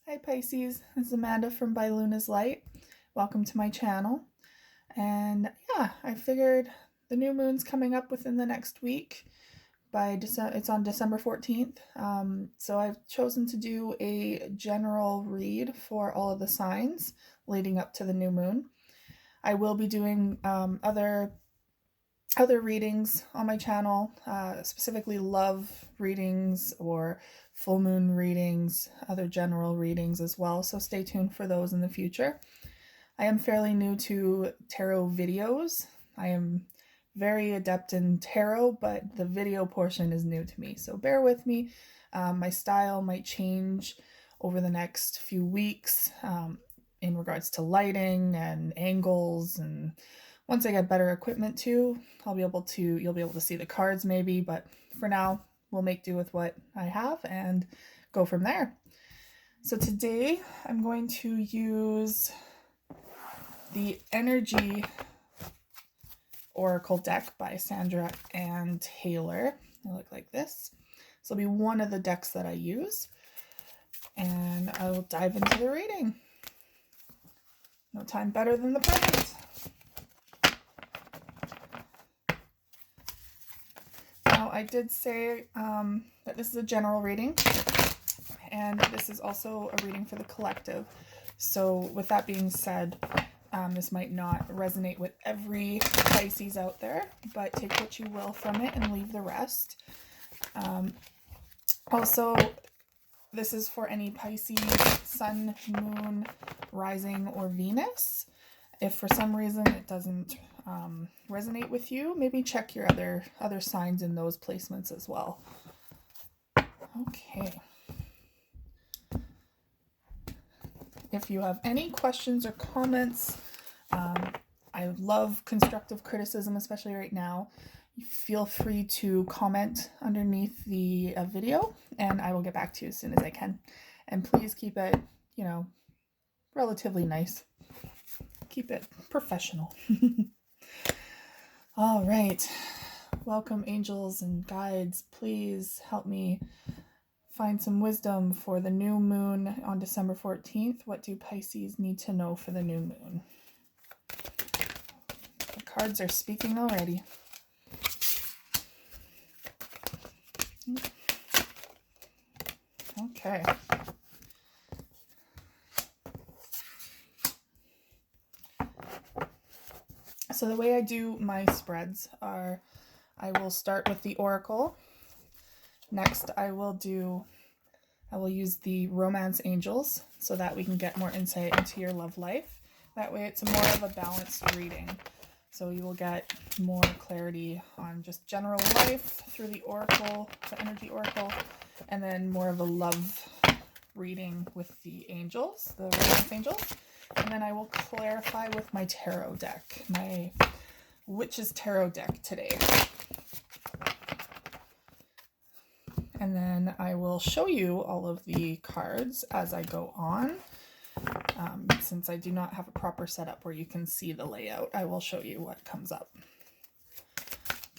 Hi Pisces, this is Amanda from By Luna's Light. Welcome to my channel. And yeah, I figured the new moon's coming up within the next week. It's on December 14th. So I've chosen to do a general read for all of the signs leading up to the new moon. I will be doing other readings on my channel, specifically love readings or full moon readings, other general readings as well, so stay tuned for those in the future. I am fairly new to tarot videos. I am very adept in tarot, but the video portion is new to me, so bear with me. My style might change over the next few weeks in regards to lighting and angles, and once I get better equipment too, you'll be able to see the cards maybe, but for now, we'll make do with what I have and go from there. So today I'm going to use the Energy Oracle deck by Sandra and Taylor. They look like this. This will be one of the decks that I use, and I will dive into the reading. No time better than the present. Now, I did say that this is a general reading, and this is also a reading for the collective. So with that being said, this might not resonate with every Pisces out there, but take what you will from it and leave the rest. Also, this is for any Pisces sun, moon, rising, or Venus. If for some reason it doesn't resonate with you, maybe check your other signs in those placements as well. Okay. If you have any questions or comments, I love constructive criticism, especially right now. Feel free to comment underneath the video, and I will get back to you as soon as I can. And please keep it, relatively nice. Keep it professional. All right. Welcome, angels and guides. Please help me find some wisdom for the new moon on December 14th. What do Pisces need to know for the new moon? The cards are speaking already. Okay. So the way I do my spreads are, I will start with the oracle. Next, I will use the romance angels so that we can get more insight into your love life. That way it's more of a balanced reading. So you will get more clarity on just general life through the oracle, the energy oracle, and then more of a love reading with the angels, the romance angels. And then I will clarify with my tarot deck, my Witch's Tarot deck today. And then I will show you all of the cards as I go on. Since I do not have a proper setup where you can see the layout, I will show you what comes up.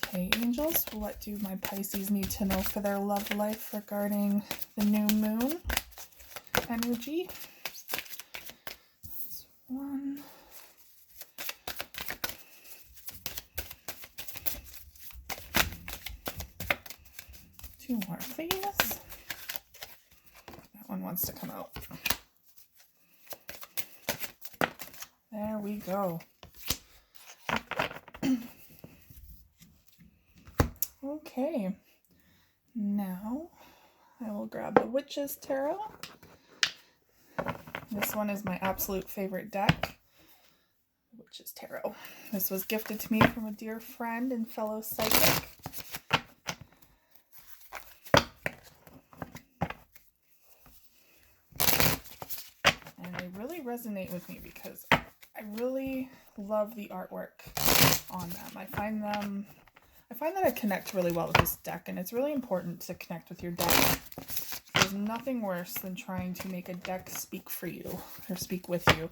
Okay, angels, what do my Pisces need to know for their love life regarding the new moon energy? That's one. Two more, please. That one wants to come out. There we go. Okay, now I will grab the Witch's Tarot. This one is my absolute favorite deck, Witch's Tarot. This was gifted to me from a dear friend and fellow psychic. And they really resonate with me because I really love the artwork on them. I find that I connect really well with this deck, and it's really important to connect with your deck. There's nothing worse than trying to make a deck speak for you or speak with you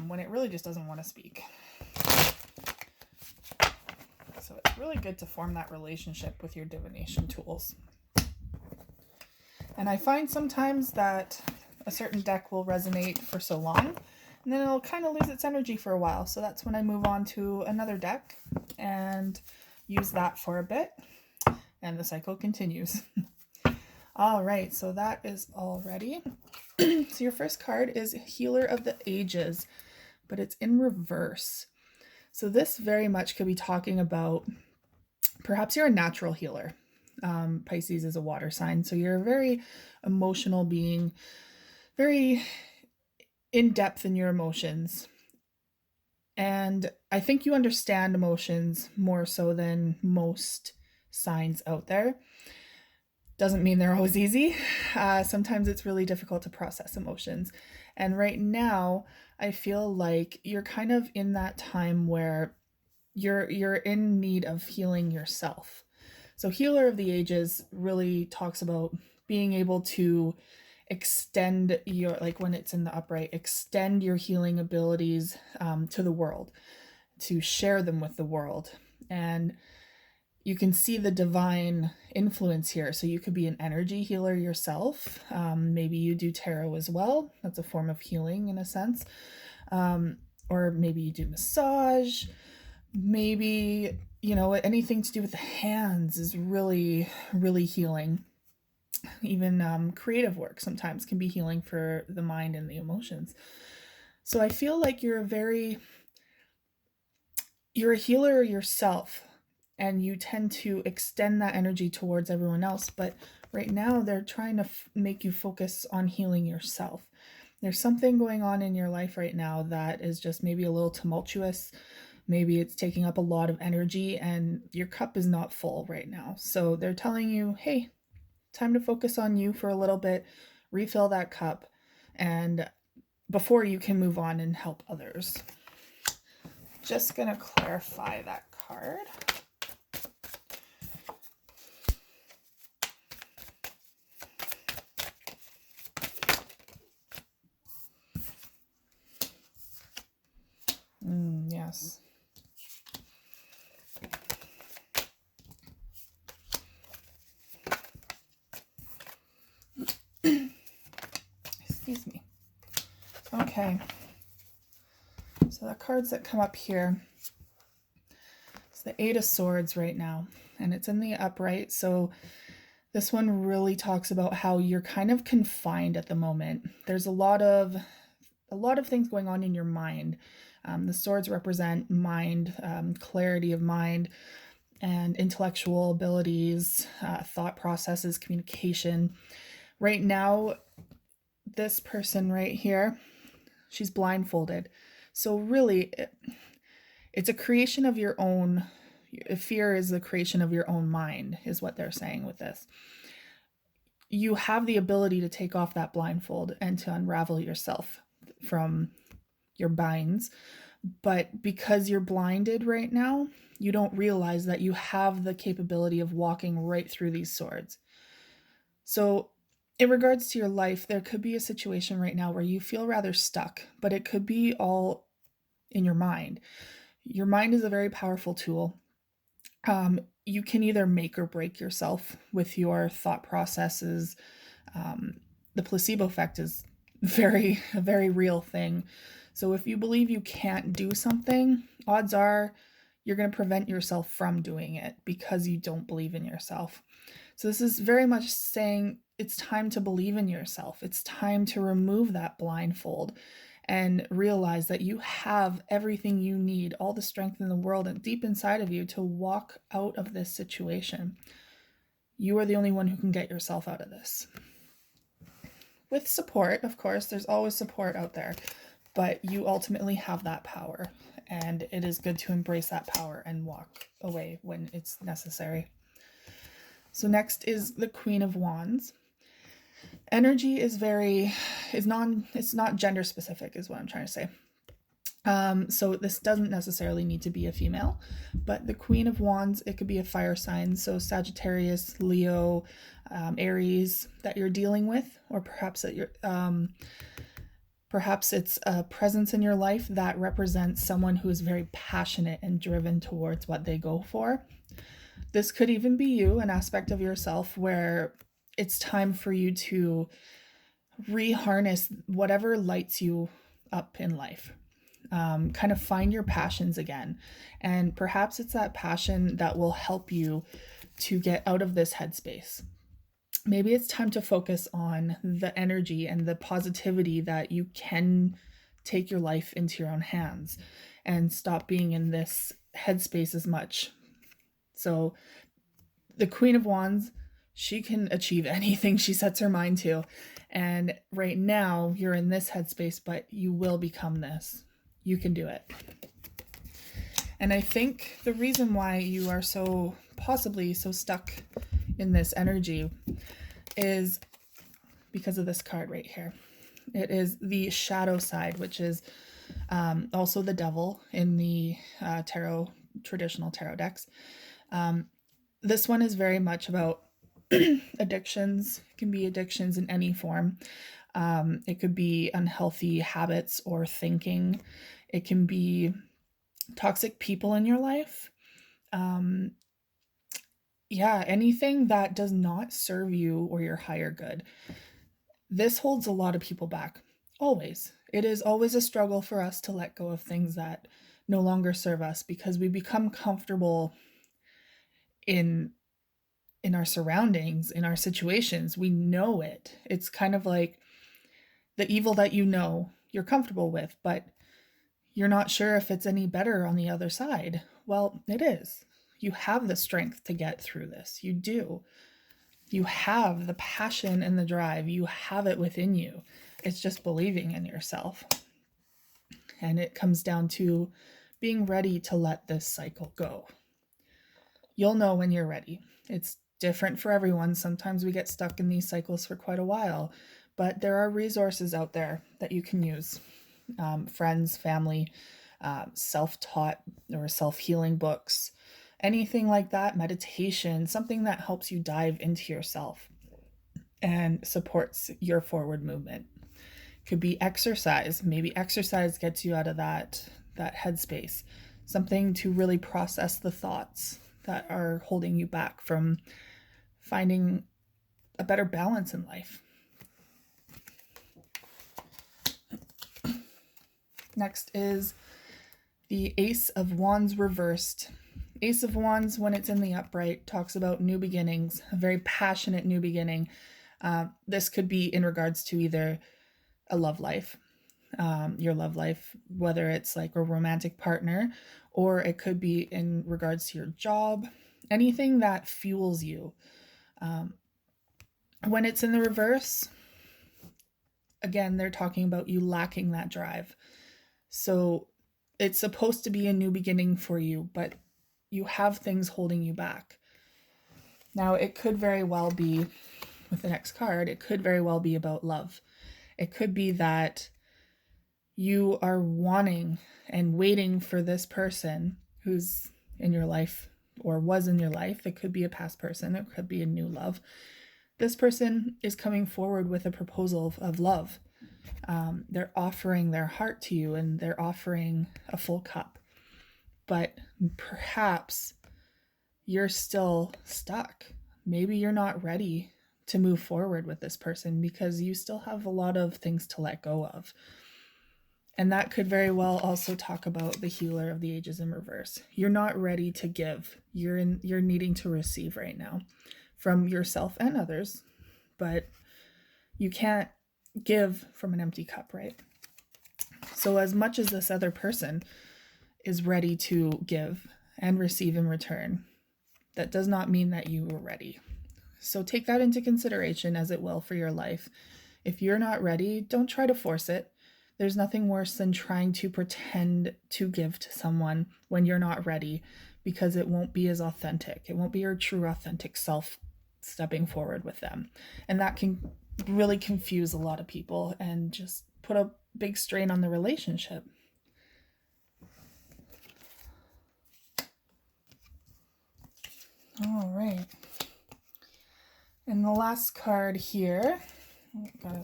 when it really just doesn't want to speak. So it's really good to form that relationship with your divination tools. And I find sometimes that a certain deck will resonate for so long, and then it'll kind of lose its energy for a while. So that's when I move on to another deck and use that for a bit, and the cycle continues. All right, so that is all ready. So your first card is Healer of the Ages, but it's in reverse. So this very much could be talking about perhaps you're a natural healer. Pisces is a water sign, so you're a very emotional being, very in depth in your emotions. And I think you understand emotions more so than most signs out there. Doesn't mean they're always easy. Sometimes it's really difficult to process emotions. And right now, I feel like you're kind of in that time where you're in need of healing yourself. So Healer of the Ages really talks about being able to extend your, like when it's in the upright, extend your healing abilities to the world, to share them with the world. And you can see the divine influence here. So you could be an energy healer yourself. Maybe you do tarot as well. That's a form of healing in a sense. Or maybe you do massage. Maybe, anything to do with the hands is really, really healing. Even creative work sometimes can be healing for the mind and the emotions. So I feel like you're a healer yourself, and you tend to extend that energy towards everyone else. But right now they're trying to make you focus on healing yourself. There's something going on in your life right now that is just maybe a little tumultuous. Maybe it's taking up a lot of energy and your cup is not full right now. So they're telling you, hey, time to focus on you for a little bit, refill that cup, and before you can move on and help others. Just gonna clarify that card. Yes. Excuse me. Okay. So the cards that come up here, it's the Eight of Swords right now, and it's in the upright. So this one really talks about how you're kind of confined at the moment. There's a lot of things going on in your mind. The swords represent mind, clarity of mind, and intellectual abilities, thought processes, communication. Right now, this person right here, she's blindfolded. So really, it's a creation of your own. Fear is the creation of your own mind, is what they're saying with this. You have the ability to take off that blindfold and to unravel yourself from your binds. But because you're blinded right now, you don't realize that you have the capability of walking right through these swords. So in regards to your life, there could be a situation right now where you feel rather stuck, but it could be all in your mind. Your mind is a very powerful tool. You can either make or break yourself with your thought processes. The placebo effect is a very real thing. So if you believe you can't do something, odds are you're going to prevent yourself from doing it because you don't believe in yourself. So this is very much saying it's time to believe in yourself. It's time to remove that blindfold and realize that you have everything you need, all the strength in the world and deep inside of you to walk out of this situation. You are the only one who can get yourself out of this. With support, of course, there's always support out there, but you ultimately have that power, and it is good to embrace that power and walk away when it's necessary. So next is the Queen of Wands. Energy is it's not gender specific is what I'm trying to say. So this doesn't necessarily need to be a female, but the Queen of Wands, it could be a fire sign. So Sagittarius, Leo, Aries that you're dealing with, or perhaps that you're, perhaps it's a presence in your life that represents someone who is very passionate and driven towards what they go for. This could even be you, an aspect of yourself where it's time for you to reharness whatever lights you up in life. Kind of find your passions again. And perhaps it's that passion that will help you to get out of this headspace. Maybe it's time to focus on the energy and the positivity that you can take your life into your own hands and stop being in this headspace as much. So, the Queen of Wands, she can achieve anything she sets her mind to. And right now, you're in this headspace, but you will become this. You can do it. And I think the reason why you are possibly so stuck in this energy is because of this card right here. It is the shadow side, which is also the devil in the traditional tarot decks. This one is very much about addictions. It can be addictions in any form. It could be unhealthy habits or thinking. It can be toxic people in your life. Anything that does not serve you or your higher good. This holds a lot of people back. Always. It is always a struggle for us to let go of things that no longer serve us because we become comfortable in our surroundings, in our situations. We know it. It's kind of like the evil that you're comfortable with, but you're not sure if it's any better on the other side. Well, it is. You have the strength to get through this. You do. You have the passion and the drive. You have it within you. It's just believing in yourself. And it comes down to being ready to let this cycle go. You'll know when you're ready. It's different for everyone. Sometimes we get stuck in these cycles for quite a while, but there are resources out there that you can use. Friends, family, self-taught or self-healing books, anything like that, meditation, something that helps you dive into yourself and supports your forward movement. Could be exercise. Maybe exercise gets you out of that headspace. Something to really process the thoughts that are holding you back from finding a better balance in life. Next is the Ace of Wands reversed. Ace of Wands, when it's in the upright, talks about new beginnings, a very passionate new beginning. This could be in regards to either a love life, your love life, whether it's like a romantic partner, or it could be in regards to your job, anything that fuels you. When it's in the reverse, again, they're talking about you lacking that drive. So it's supposed to be a new beginning for you, but you have things holding you back. Now, it could very well be, with the next card, it could very well be about love. It could be that you are wanting and waiting for this person who's in your life or was in your life. It could be a past person. It could be a new love. This person is coming forward with a proposal of love. They're offering their heart to you and they're offering a full cup. But perhaps you're still stuck. Maybe you're not ready to move forward with this person because you still have a lot of things to let go of. And that could very well also talk about the Healer of the Ages in reverse. You're not ready to give. You're needing to receive right now from yourself and others, but you can't give from an empty cup, right? So as much as this other person is ready to give and receive in return, that does not mean that you are ready. So take that into consideration as it will for your life. If you're not ready, don't try to force it. There's nothing worse than trying to pretend to give to someone when you're not ready, because it won't be as authentic. It won't be your true authentic self stepping forward with them. And that can really confuse a lot of people and just put a big strain on the relationship. All right. And the last card here, gotta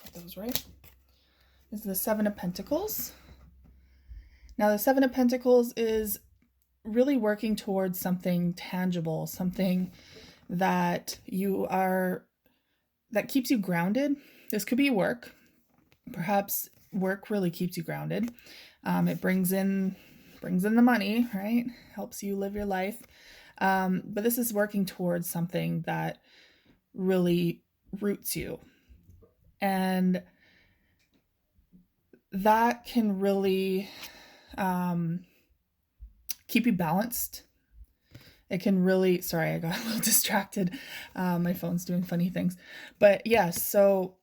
put those right, is the Seven of Pentacles. Now, the Seven of Pentacles is really working towards something tangible, something that that keeps you grounded, this could be work. Perhaps work really keeps you grounded. It brings in the money, right? Helps you live your life. But this is working towards something that really roots you. And that can really keep you balanced. It can really, sorry, I got a little distracted. My phone's doing funny things. But yes, so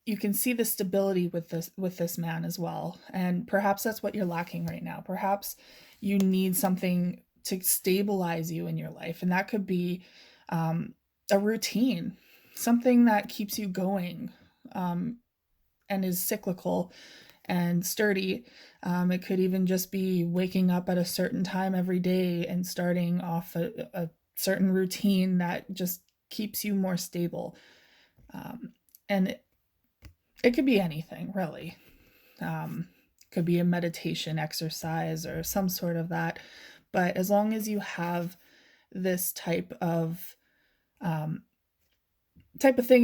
you can see the stability with this man as well. And perhaps that's what you're lacking right now. Perhaps you need something to stabilize you in your life. And that could be a routine, something that keeps you going, and is cyclical and sturdy. It could even just be waking up at a certain time every day and starting off a certain routine that just keeps you more stable. And it could be anything, really. Could be a meditation exercise or some sort of that. But as long as you have this type of thing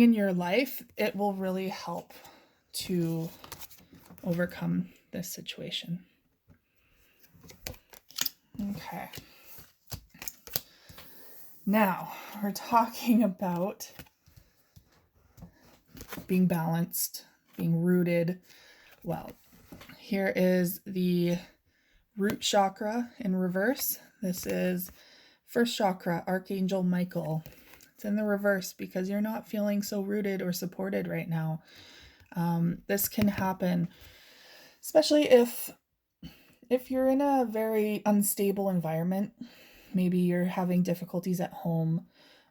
in your life, it will really help to overcome this situation. Okay. Now, we're talking about being balanced, being rooted. Well, here is the root chakra in reverse. This is first chakra, Archangel Michael. It's in the reverse because you're not feeling so rooted or supported right now. This can happen, especially if you're in a very unstable environment. Maybe you're having difficulties at home.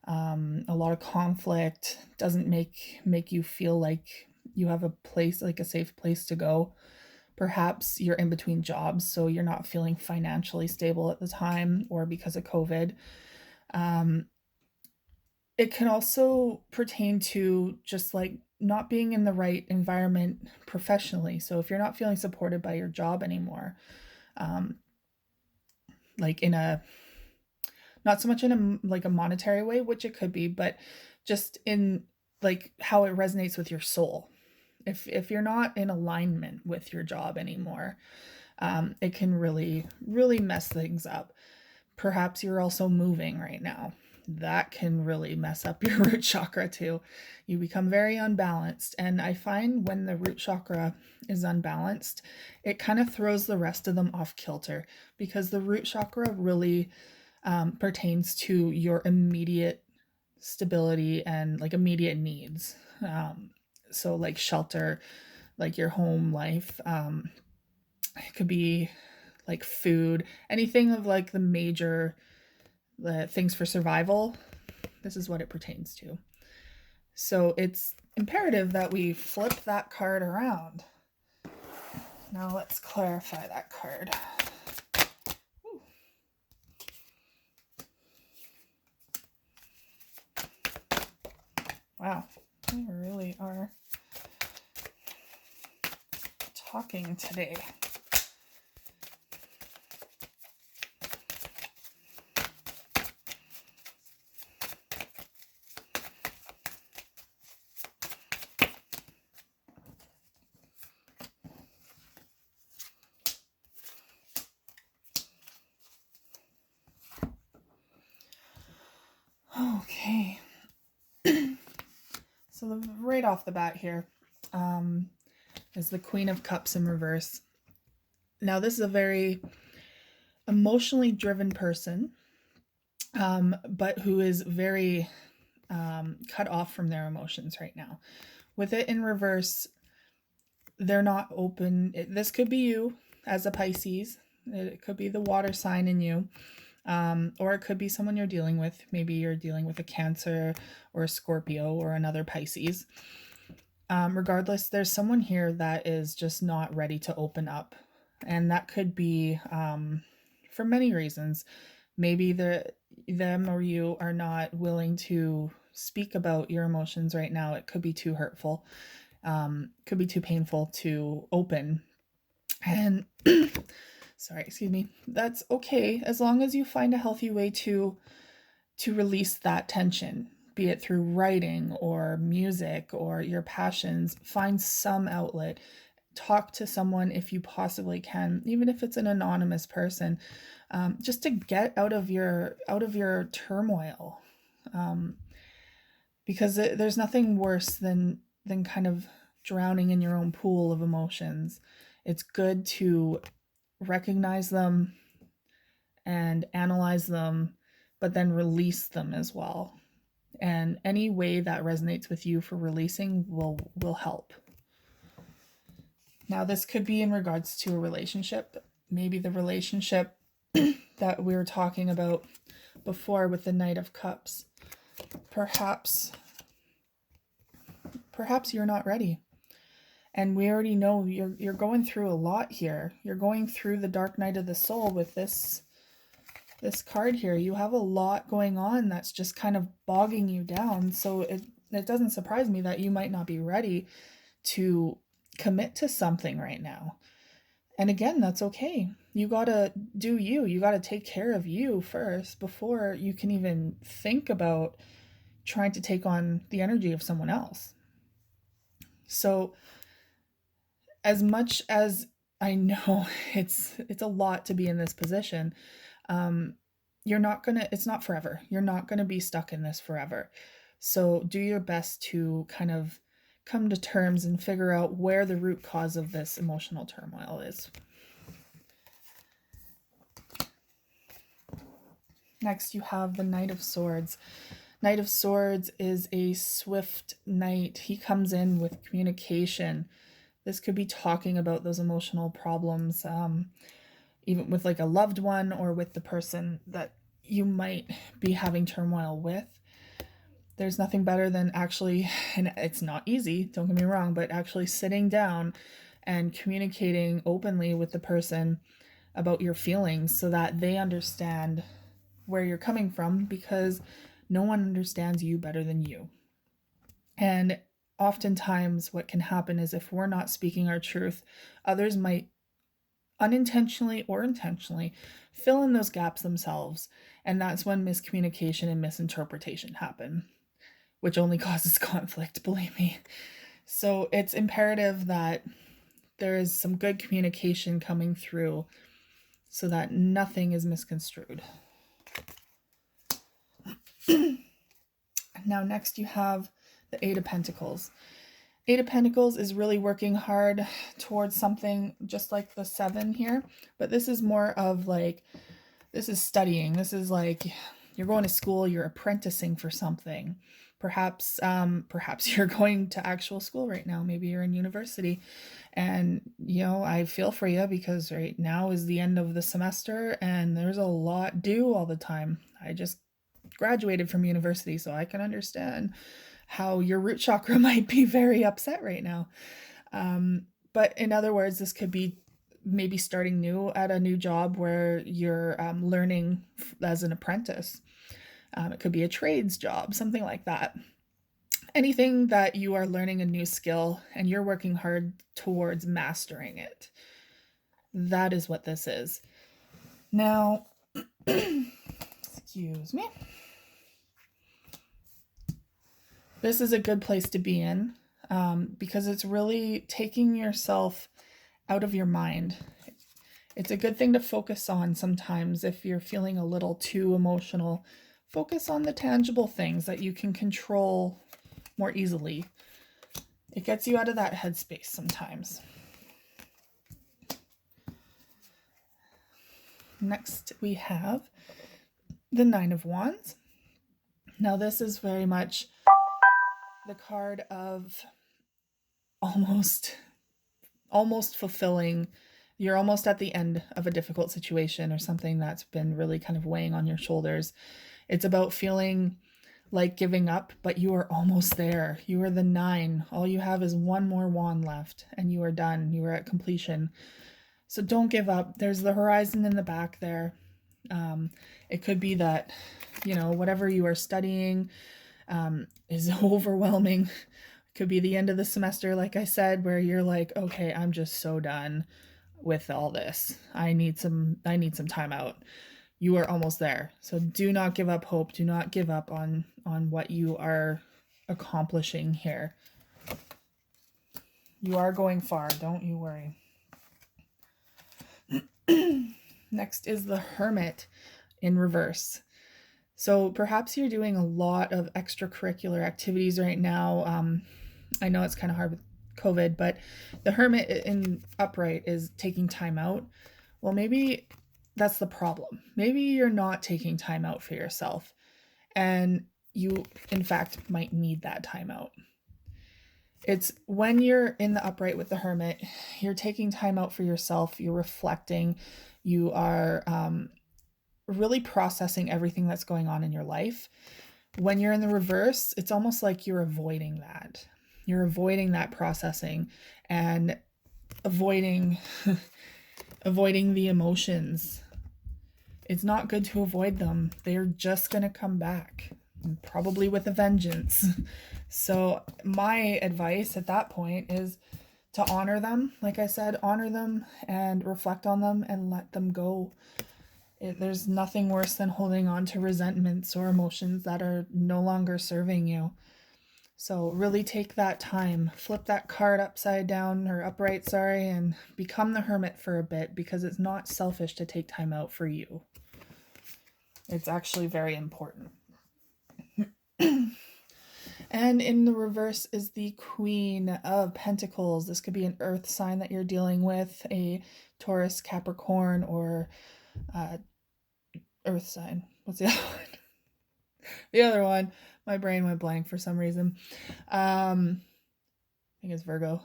A lot of conflict doesn't make you feel like you have a place, like a safe place to go. Perhaps you're in between jobs, so you're not feeling financially stable at the time, or because of COVID. It can also pertain to just like not being in the right environment professionally. So if you're not feeling supported by your job anymore, like in a, not so much in a like a monetary way, which it could be, but just in like how it resonates with your soul. If you're not in alignment with your job anymore, it can really mess things up. Perhaps you're also moving right now. That can really mess up your root chakra too. You become very unbalanced. And I find when the root chakra is unbalanced, it kind of throws the rest of them off kilter, because the root chakra really pertains to your immediate stability and like immediate needs. So like shelter, like your home life. It could be like food, anything of like the major things for survival. This is what it pertains to. So it's imperative that we flip that card around. Now let's clarify that card. Ooh. Wow, we really are talking today. Okay. So right off the bat here is the Queen of Cups in reverse. Now this is a very emotionally driven person, but who is very cut off from their emotions right now. With it in reverse, they're not open. This could be you as a Pisces. It could be the water sign in you. Or it could be someone you're dealing with. Maybe you're dealing with a Cancer or a Scorpio or another Pisces. Regardless, there's someone here that is just not ready to open up. And that could be for many reasons. Maybe them or you are not willing to speak about your emotions right now. It could be too hurtful. Could be too painful to open. And sorry, excuse me. That's okay as long as you find a healthy way to release that tension. be it through writing or music or your passions. Find some outlet. Talk to someone if you possibly can, even if it's an anonymous person, just to get out of your turmoil. Because there's nothing worse than kind of drowning in your own pool of emotions. It's good to recognize them and analyze them, but then release them as well. And any way that resonates with you for releasing will help. Now, this could be in regards to a relationship, maybe the relationship that we were talking about before with the Knight of Cups. Perhaps you're not ready. And we already know you're going through a lot here. You're going through the dark night of the soul with this card here. You have a lot going on that's just kind of bogging you down. So it doesn't surprise me that you might not be ready to commit to something right now. And again, that's okay. You gotta do you. You gotta take care of you first before you can even think about trying to take on the energy of someone else. So as much as I know it's a lot to be in this position, it's not forever. You're not gonna be stuck in this forever. So do your best to kind of come to terms and figure out where the root cause of this emotional turmoil is. Next, you have the Knight of Swords. Knight of Swords is a swift knight. He comes in with communication. This could be talking about those emotional problems, even with like a loved one or with the person that you might be having turmoil with. There's nothing better than actually, and it's not easy, don't get me wrong, but actually sitting down and communicating openly with the person about your feelings so that they understand where you're coming from, because no one understands you better than you. And oftentimes what can happen is if we're not speaking our truth, others might unintentionally or intentionally fill in those gaps themselves. And that's when miscommunication and misinterpretation happen, which only causes conflict, believe me. So it's imperative that there is some good communication coming through so that nothing is misconstrued. Now, next you have the Eight of Pentacles. Eight of Pentacles is really working hard towards something just like the Seven here, but this is more of like, this is studying. This is like you're going to school, you're apprenticing for something. Perhaps you're going to actual school right now. Maybe you're in university, and I feel for you because right now is the end of the semester and there's a lot due all the time. I just graduated from university, so I can understand how your root chakra might be very upset right now. But in other words, this could be maybe starting new at a new job where you're learning as an apprentice. It could be a trades job, something like that. Anything that you are learning a new skill and you're working hard towards mastering it. That is what this is. Now, excuse me. This is a good place to be in because it's really taking yourself out of your mind. It's a good thing to focus on sometimes if you're feeling a little too emotional. Focus on the tangible things that you can control more easily. It gets you out of that headspace sometimes. Next, we have the Nine of Wands. Now, this is very much the card of almost fulfilling. You're almost at the end of a difficult situation or something that's been really kind of weighing on your shoulders. It's about feeling like giving up, but you are almost there. You are the 9. All you have is one more wand left and you are done. You are at completion. So don't give up. There's the horizon in the back there. It could be that, whatever you are studying is overwhelming. It could be the end of the semester, like I said, where you're like, okay, I'm just so done with all this. I need some time out. you are almost there. So do not give up hope. Do not give up on what you are accomplishing here. You are going far. Don't you worry. Next is the Hermit in reverse. So perhaps you're doing a lot of extracurricular activities right now. I know it's kind of hard with COVID, but the Hermit in upright is taking time out. Well, maybe that's the problem. Maybe you're not taking time out for yourself, and you, in fact, might need that time out. It's when you're in the upright with the Hermit, you're taking time out for yourself, you're reflecting, you are really processing everything that's going on in your life. When you're in the reverse, it's almost like you're avoiding that. You're avoiding that processing and avoiding avoiding the emotions. It's not good to avoid them. They're just going to come back, probably with a vengeance. So my advice at that point is to honor them. Like I said, honor them and reflect on them and let them go. There's nothing worse than holding on to resentments or emotions that are no longer serving you. So really take that time, flip that card upside down or upright, sorry, and become the Hermit for a bit, because it's not selfish to take time out for you. It's actually very important. And in the reverse is the Queen of Pentacles. This could be an earth sign that you're dealing with, a Taurus, Capricorn, or earth sign. What's the other one? The other one. My brain went blank for some reason. I think it's Virgo.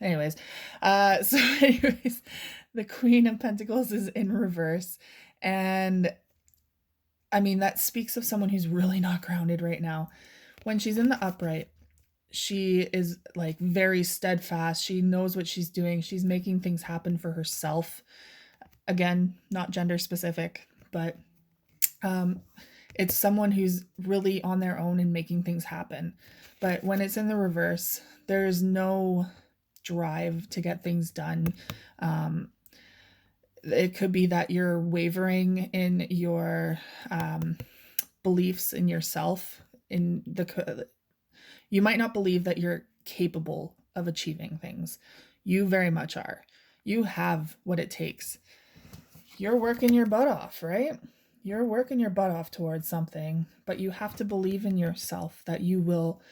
Anyways, the Queen of Pentacles is in reverse. And I mean, that speaks of someone who's really not grounded right now. When she's in the upright, she is like very steadfast. She knows what she's doing. She's making things happen for herself. Again, not gender specific, but it's someone who's really on their own and making things happen. But when it's in the reverse, there's no drive to get things done. It could be that you're wavering in your beliefs in yourself. You might not believe that you're capable of achieving things. You very much are. You have what it takes. You're working your butt off, right? You're working your butt off towards something, but you have to believe in yourself that you will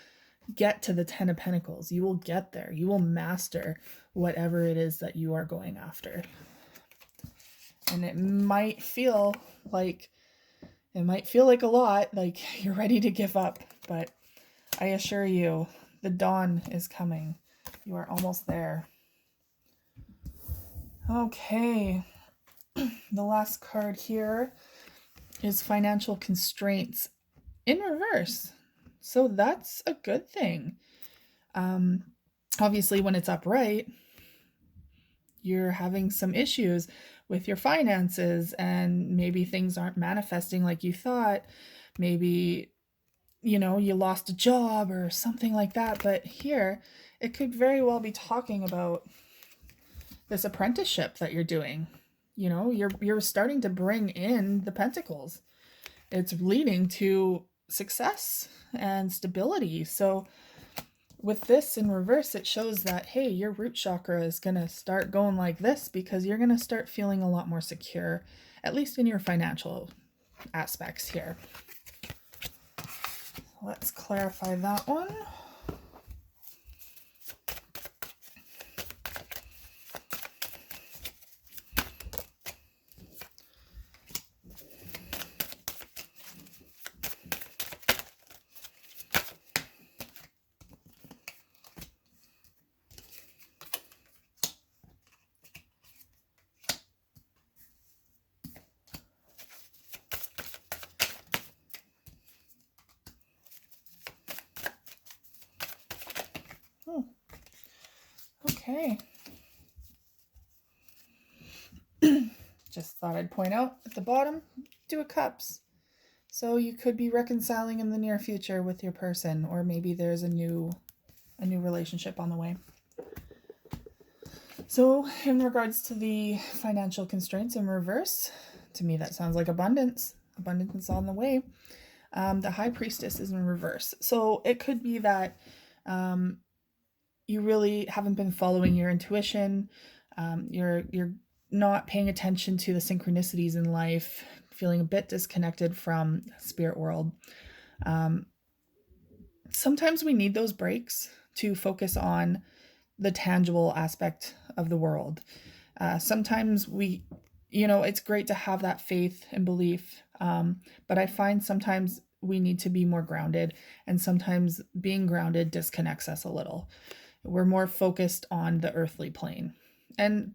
get to the 10 of Pentacles. You will get there. You will master whatever it is that you are going after. And it might feel like a lot, like you're ready to give up, but I assure you, the dawn is coming. You are almost there. Okay. The last card here is financial constraints in reverse. So that's a good thing. Obviously, when it's upright, you're having some issues with your finances, and maybe things aren't manifesting like you thought. Maybe, you lost a job or something like that. But here, it could very well be talking about this apprenticeship that you're doing. You're starting to bring in the pentacles. It's leading to success and stability. So with this in reverse, it shows that, hey, your root chakra is going to start going like this, because you're going to start feeling a lot more secure, at least in your financial aspects here. Let's clarify that one. Okay. Just thought I'd point out at the bottom, Two of Cups. So you could be reconciling in the near future with your person, or maybe there's a new relationship on the way. So in regards to the financial constraints in reverse, To me, that sounds like abundance. Abundance is on the way. The High Priestess is in reverse. So it could be that you really haven't been following your intuition. You're not paying attention to the synchronicities in life, feeling a bit disconnected from spirit world. Sometimes we need those breaks to focus on the tangible aspect of the world. Sometimes it's great to have that faith and belief, but I find sometimes we need to be more grounded, and sometimes being grounded disconnects us a little. We're more focused on the earthly plane, and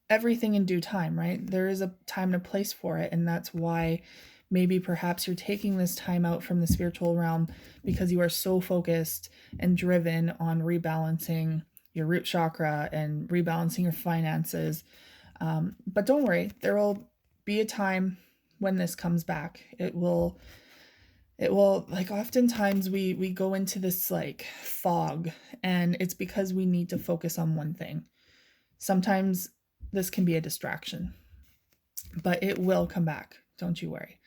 everything in due time, right? There is a time and a place for it, and that's why maybe perhaps you're taking this time out from the spiritual realm because you are so focused and driven on rebalancing your root chakra and rebalancing your finances. But don't worry, there will be a time when this comes back. It will, like, oftentimes we go into this like fog, and it's because we need to focus on one thing. Sometimes this can be a distraction, but it will come back. Don't you worry.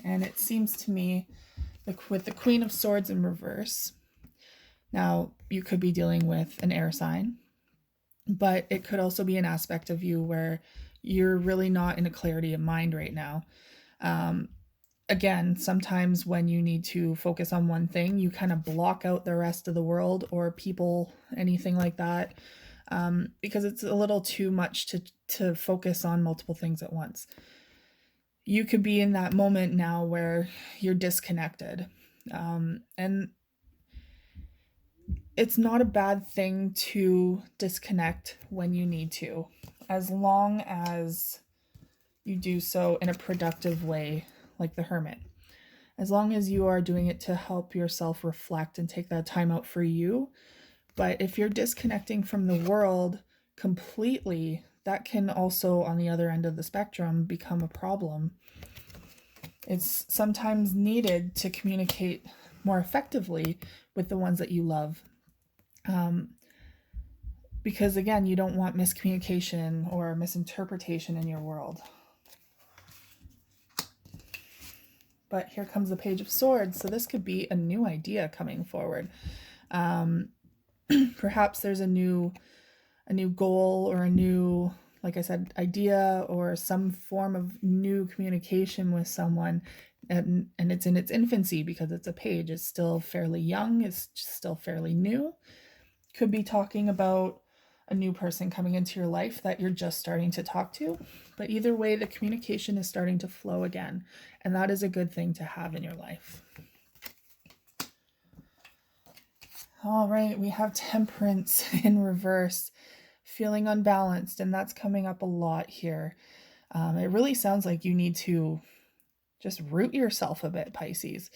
And it seems to me, with the Queen of Swords in reverse, now you could be dealing with an air sign, but it could also be an aspect of you where you're really not in a clarity of mind right now. Again, sometimes when you need to focus on one thing, you kind of block out the rest of the world or people, anything like that, because it's a little too much to focus on multiple things at once. You could be in that moment now where you're disconnected. And it's not a bad thing to disconnect when you need to, as long as you do so in a productive way, like the Hermit. As long as you are doing it to help yourself reflect and take that time out for you. But if you're disconnecting from the world completely, that can also, on the other end of the spectrum, become a problem. It's sometimes needed to communicate more effectively with the ones that you love. Because again, you don't want miscommunication or misinterpretation in your world. But here comes the Page of Swords. So this could be a new idea coming forward. Perhaps there's a new goal or a new, like I said, idea or some form of new communication with someone, and it's in its infancy because it's a page. It's still fairly young. It's still fairly new. Could be talking about a new person coming into your life that you're just starting to talk to. But either way, the communication is starting to flow again, and that is a good thing to have in your life. All right, we have Temperance in reverse, feeling unbalanced, and that's coming up a lot here. It really sounds like you need to just root yourself a bit, Pisces.